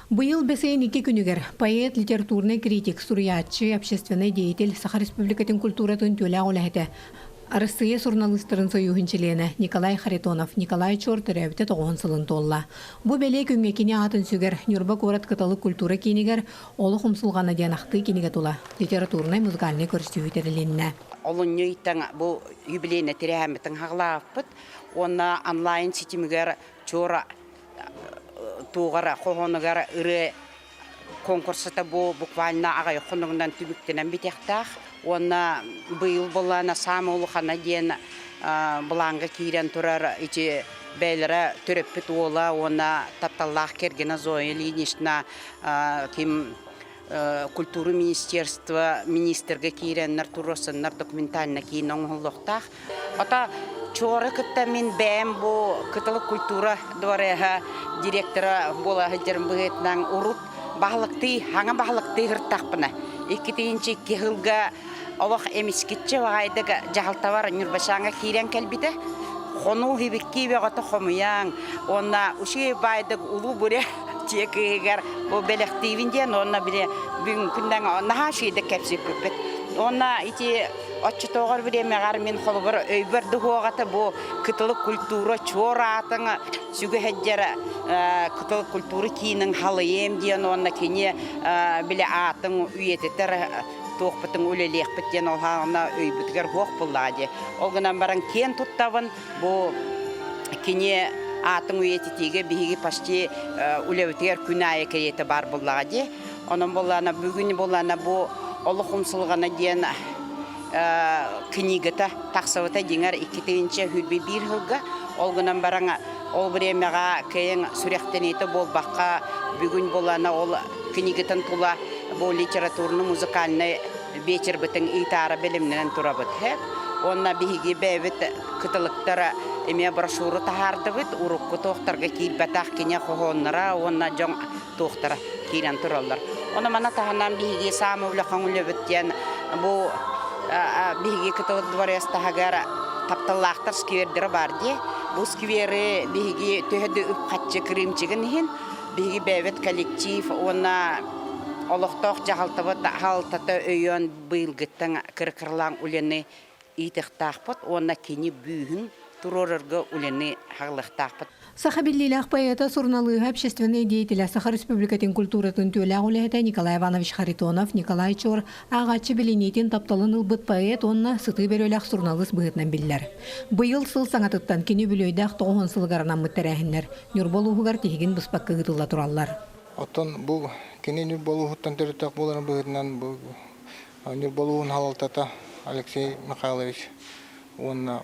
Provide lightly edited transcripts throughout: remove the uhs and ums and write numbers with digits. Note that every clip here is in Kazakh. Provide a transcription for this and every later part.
Быйыл бесейін 2 күнігер поэт, литературный критик, суриятчы, общественный деятель, Саха Республикатын культуратын төля оләхеті. Россия журналистарын союхынчылыны Николай Харитонов, Николай Чортыревте тоғын сылын толла. Бу беле күнге кене атын сүгер, Нюрба город каталык культура кинигер, олы хумсулғаны дианақты киниге тула. Литературный музыкальный көрсетуітерілінне. Олын нөйттен бұл юбилейні тірәметін ғалаппыт, оны онлайн сетімігер чора туғара, қоғынығар үрі конкурсыта бұл буквально ағай құнығынан түбіктенен бітектақ. Оны бұйыл болана самы ұлықана ден бұлаңға кейрен тұрар ете бәлірі түріппіт ола, оны тапталлақ кергені зойы линишна кем культуры министерства министрге кейреннер туросыннар документально кейін оңғылықтақ. Ота чоры күтті мен бәм бұл күтілік культура дұвареға директора бола ғылдерін бұғетнан ұрып бағылықты, аңа бағылықты ғырттақпына. Екітейінші кеғілға Олық емескетчі вағайдығы жағылта бар Нұрбашаңа кейрен кәлбіді. Қону хебекке беғаты қомыяң. Онна үші байдық ұлу бұре текігер бұл бәліқтейвінден. Онна біле бүгін күнден наға шейді кәпсі көппет. Онна ити отчы тоғыр біле мәғар мен қолы бір өйбірді хоғаты бұл күтілік культура чор атыңы сүгі әддері күтілік культуры кейінің халы емден. Онна кене біле атын үйететер тоқпытың өлелек біттен олғағына өйбітгер хоқ бұлладе. Олғынан баран кен тұттавын, бұл кене атын өйететеге бігі паште өлебітгер күнайы кереті бар бұлладе. Оның бұллана, бүгін бұллана бұл олы құмсылғана ден книгата тақсавыта деңер 2-тінші хүлбе бір ғылға. Олғынан баран ол біремеға кейін сүректен еті бол баққа бүгін бұллана ол книгатан тула бұл литературны музыкальный вечер бітін итары білімнен тұра бұд. Онна бігі бәйбіт күтіліктері еме брошуры тағарды бұд, ұрыққы тоқтарға кейл бәтақ кене қоғынлара, онна жоң тоқтары кейлен тұралар. Оны мана тағынан бігі самы үліқан үлі бүттен бұл бігі күтілік дворес тағығар тапталақтар сквердері бар де. Бұл сквері бігі түйеді үп қатчы кірімчігін ең, бігі бәйбіт коллектив, онна Олықтоқ жағалтыбыт ғалтаты өйен бұйылғыттың кіркірлан үлені итіқтақпыт, онна кені бүйін тұрорырғы үлені ғалықтақпыт. Саха Биллилях поэта сурналыға общественный деятеля Саха Республикатын культуратын төлі ғулеті Николай Иванович Харитонов, Николай Чор, ағатшы білінетін тапталын ұлбыт поэт, онна сыты берөләқ сурналыс бұғытнан білілер. Бұйыл сыл саңатыттан кені білөйдәқ тоғын сылғарынан мұттарағынлар, нүрболуғығар тегін бұспаққы ғытылла тұралар. Оттан бұл кені Нюрболуғыттан түріттақ боларын бұғытынан Нюрболуғын халалтата Алексей Михайлович. Онна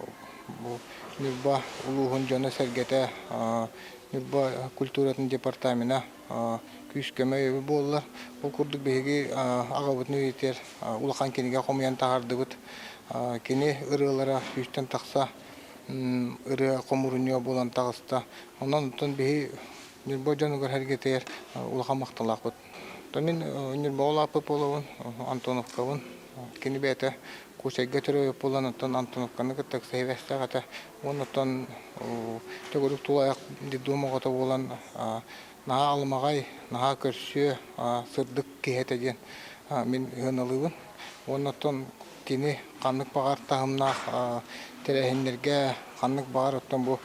Нюрба ұлуғын жона сәргеті Нюрба культуратын департамена күйіскеме өбі болылар. Ол күрдік бейгі ағабытны өйтер ұлақан кенеге қомиян тағарды бұд. Кені ұрылара үйістен тақса ұры қомырынуа болан тағыста. Онан ұттан бейгі Нюрба жануғар әргетер ұлақан мақталақ бұд. Мен Нюрба олапы болуын, Антоновкавын, кені бәті көсәйге түрі болан ұттан Антоновканы күттік сейвәсті ғата. Онықтан төгірік тұлайық дедуым оғата болан наға алымағай, наға көрсі, сырдық кейетеден мен ғыналығын. Онықтан кені қанық бағар тағымнақ тәрәхендерге қанық бағар ұттан бұл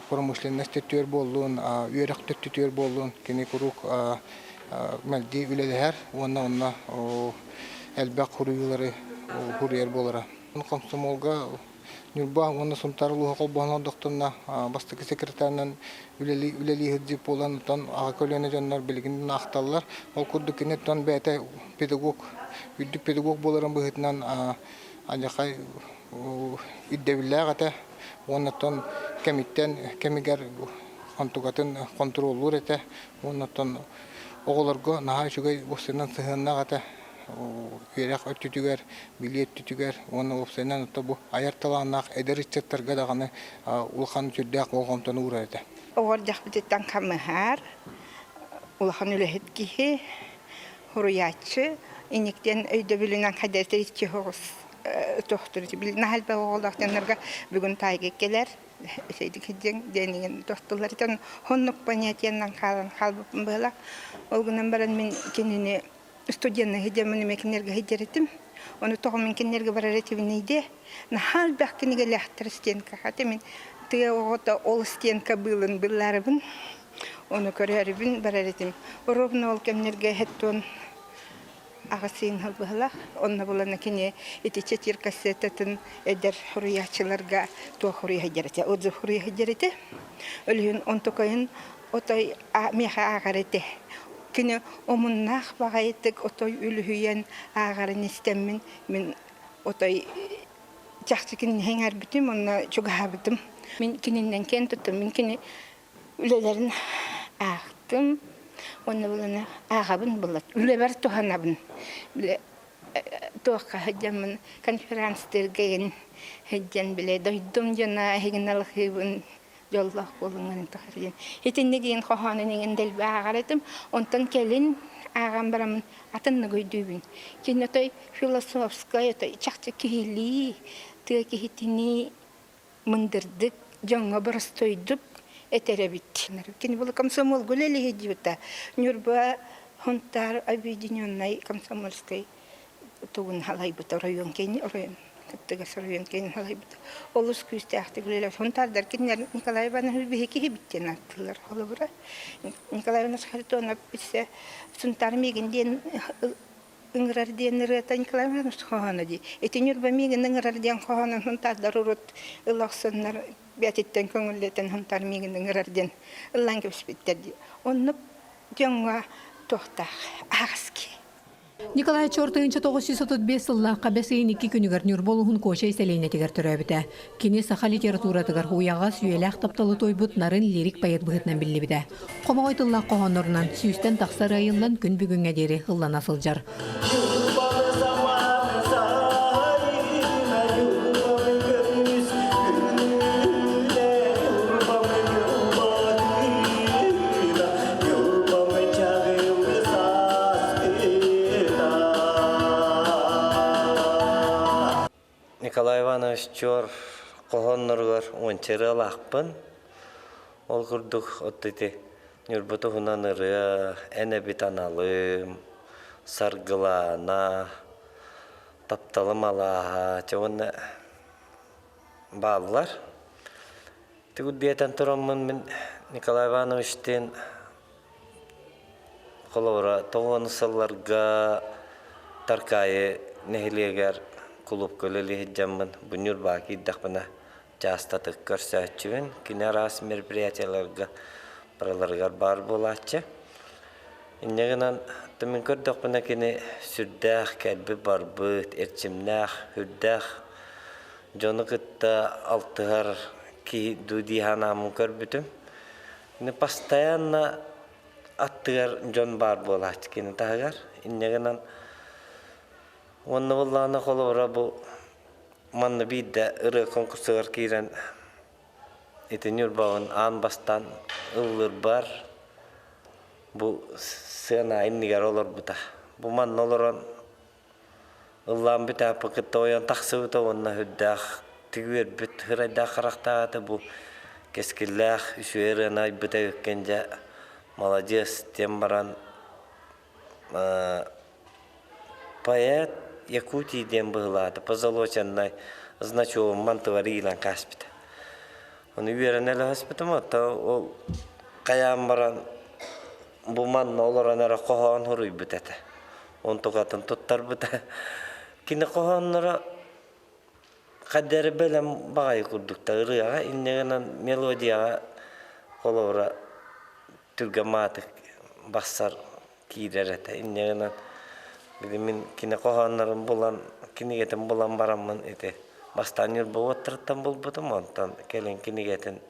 промышленность төр болуын, үйерек төр болуын, кені күрік мәлді үлелер, онна әлбәқ құруылары құрер болары. Комсомолға Нюрба, оны сұмтарылуға қолбағын алдықтығына бастығы секретарынан үлелі ғыдзеп болан, аға көлені жанлар білгінден ақталылар. Ол күрді кенет бәйті педагог, үйдік педагог боларын бұғытынан ажақай үддәвілі ағата, оннаттан кемигер контугатын контроллур ете, оннаттан оғыларға наға жүгей бұсынан сығынна ғата, үйерек өттүтігер, билет түтігер, оны опсайынан ұтта бұл аярталанақ әдір үтсеттарға дағаны ұлқан түрдәқ оғамтан ұра ете. Оғыр жақбітеттен қамығар, ұлқан үліхет кейі, хуруятчы, енектен өйді білінен қадәтір етке хоғыз тоқтырды. Білін әлбә оғылдақтанларға бүгін тайгек келер. Şeydik hidden denigen dostlar iten honnuk понятиянан kalbım böyle. Ol günden beri men kendini stüdyanı hidden men mekinlerge hidderetim. Onu tohumun kinlerge bararetivneydi. Na hal bakkinige lahtır stenka hatemin. Tıya oğda ol stenka bılın bıllarыбын. Onu köreribin bararetim. Ровно ol kemlerge hetton ağasın halbıhla. Onna bulana kine eti çetir kasetatın eder hurriyatçılarga to hurriya hajjarete. Ozu hurriya hajjarete. Ölüyün on tokayın otay meha ağarete. Kine omunnaq bagayettik otay ülühüyen ağarın istemmin min otay çaxçıkin henger bitim onna çok habitim. Min kininden ken tuttum min kini ülelerin ağıttım. Onu bulana ağabın bulat. Üleber tohanabın. Bile tohka hajjamın konferanstırgayın hajjan bile doydum jana heginalhıbın yollah bolungan toharjan. Hitinne giyin kohanının del bağaradım. Ondan kelin ağam baramın atını koydubun. Kinatoy filosofskaya toy çaqçı kihili teki hitini mındırdık. Jonga barastoyduk. Этеребит. Кини было комсомол гуляли гидюта. Нюрба хунтар объединенной комсомольской тугун халайбута район кени район. Кыттыгас район кени халайбута. Олус күстәхти гуляли хунтардар кинер Николай Иванович бихики биттен аттылар. Холобура. Николай Иванович Харитонов битсе сунтар мигинден ыңгырарден рета Николай Иванович хоханади. Эти нюрба мигин ыңгырарден хоханан хунтардар урут ылаксыннар бәтеттен көңілдетен хунтар мигинен ырарден ыллан кепспиттерди. Онны жоңга тохтах агыски. Николай Чортыынча 935 ыллаққа бәсейін 2 күнігер Нюрболуғын кошай сәлейіне тегер түрәбіті. Кені саха литература тігер хуяға сүйеләқ тапталы тойбыт нарын лирик байет бұғытнан білі біді. Қомағай тыллақ қоғанырынан сүйістен тақсар айылдан күн бүгінге дері ыллан асылжар. Николай Иванович чор қоғаннырғар ончары алақпын. Ол күрдік оттеті нүрбіті ғынаныры, әне бет аналым, сарғылана, тапталым алаға, чоғынна балылар. Тегудбиятан тұрамын мен Николай Ивановичтен қолауыра тоғаны салларға таркайы нәхілегер клуб көлелі хеджамын бұныр баки дақпына жастатық көрсәтчігін кіне рас мероприятияларға бараларғар бар болатчы. Иннегінен түмін көрдіқпына кені сүрдәқ кәлбі бар бұд, әрчімнәқ, хүрдәқ, жоны қытта алтығар ки дуди ханамын көрбітім. Кені постоянно аттығар жон бар болатчы кені тағығар. Иннегінен Онны боллағына қолуыра бұл манны бейді ұры конкурсығар кейрен етінер бағын аң бастан ұлыр бар бұл сына иннігер олар бұта. Бұл манны оларан ұллан біт әпі күтті ойан тақсы бұта онына хүддәқ тігер біт ғырайда қарақтағаты бұл кескілләқ үші әрін ай бұта өккенде молодец тем баран поэт Якутииден бұғылады, позолоченной значовым мантыварилан каспита. Он уверен әлі каспитам, ол қаян баран бұл манны оларан әрі қоған ғыруй бұтәті. Он тұғатын тұттар бұта. Кені қоғанлары қаддәрі бәлем бағай күрдікті ұрыға, иннегінен мелодияға қолауыра түргаматық бассар кейдер әті. Иннегінен Мен кіне қоғанларым болан, кенегетін болан барамын еті. Бастан үйір бұл отырттан бол бұдым, онтан келен кенегетін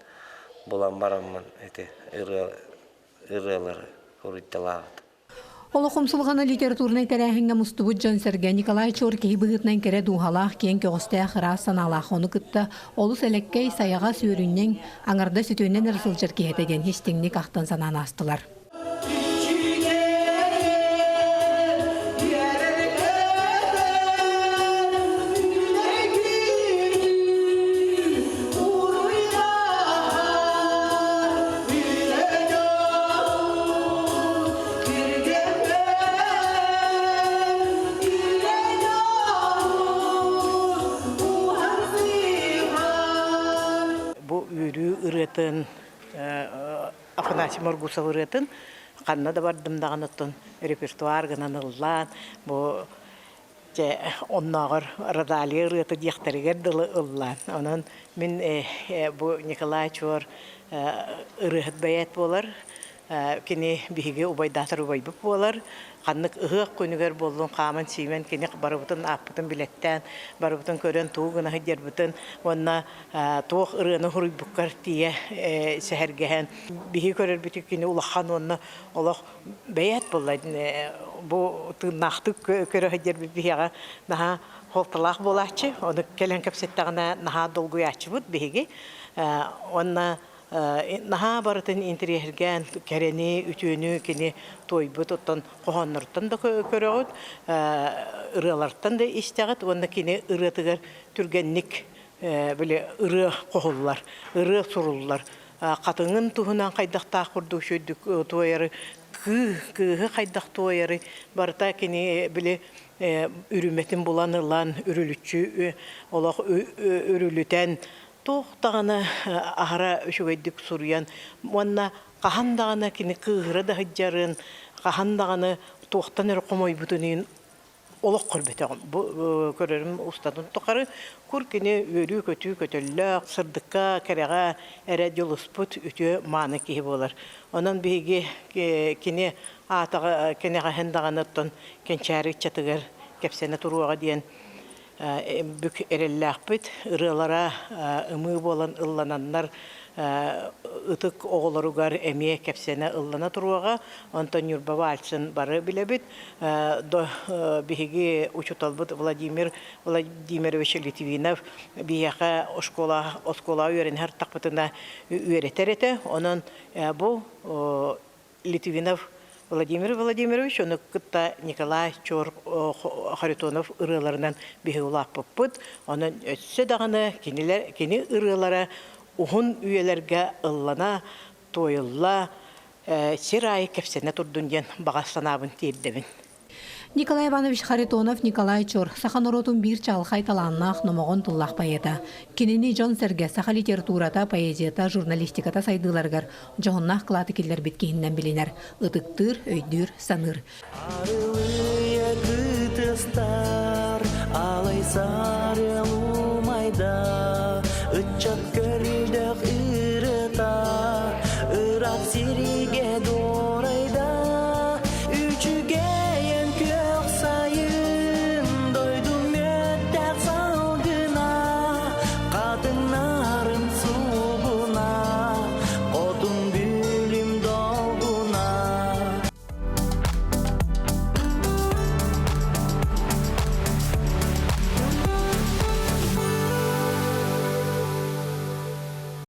болан барамын еті. Үрелері көріттелағыды. Олы қомсылғаны литературнай тәрәхінгі мұстыбыд жансерге Николай Чор кейі бұғытнан кәрі дұғалақ кен көғістәқ рас саналақ оны күтті. Олы сәліккей саяға сүйіріннен аңырда сүтөнен ұрсылжыр кейетеден ештіңнік ақтан санан астылар. Афанасий Моргусовырытын, қанна да бардым дағын оттон репертуар гынан ыллан, бұ оннағыр радалия ырыты дияқтарыгер дылы ыллан. Онын мен бұ Николай Чор ырыхыт бәйет болар, кені биһиге убайдатыр убайбып болар, қаннык ыһык көнүгер болдун қамын симен кені барыбытын аппытын билеттен, барыбытын көрен туғына хидербытын, онна туық ырыны хуруйбуккар тие сәһәргәһен. Биһи көрер битик кені улахан онна олох бәйет болар. Бу тынақты көрө хидербит биһига наха холталах болачы, оны келен кепсеттагына наха долгуячы бут биһиге. Онна наха барытын интерьерген керени үтүнү кини тойбут оттон кохоннортон да көрөгөт ырылартан да истегет онда кини ырытыгар түргенник биле ыры кохуллар ыры суруллар катыңын туһунан кайдакта курду шөйдүк тойары кыһы кайдак тойары барта кини биле үрүметин буланылан үрүлүчү олох үрүлүтен тоқтағаны ахара үшігейдік сурян. Онна қахандағаны кені кығыры да хыджарын, қахандағаны тоқтан әрі қомой бұтынын олық көрбетеғым. Көрерім ұстадың тоқары күр кені өрі көті көтілі, сырдыққа, кәреға әрі жолыс бұт үті маны кейі болар. Онан бейге кені атаға кені қахандағаны ұттын кенчәрі чатығыр кепсені тұруаға дейін бүк эрелләхпит ырылара ымы болан ыллананнар ытык оголоругар эме кепсене ыллана туруага Антон Юрбавальцин бары билебит биһиги учуталбыт Владимир Владимирович Литвинов бияха оскола үйрен һәр тақпытына үйретерете онон бу Литвинов Владимир Владимирович, он кытта Николай Чор Харитонов ырыларынан биһи улаппыт. Онан өтсө даганы кини ырылара ухун үйелерге ыллана тойылла сирай кепсене турдунден багастанабын тиирдебин. Николай Иванович Харитонов Николай Чор Саханоротун бир чалхай таланнах номогон туллах поэта. Кинини Джон Серге саха литературата, поэзията, журналистиката сайдыларгар жоннах кылаты киллер биткейиннен билинер. Ытыктыр, өйдүр, саныр. Арылыя кытыстар, алай сарылу майда, ытчат көрдөх ырыта, ырак сириге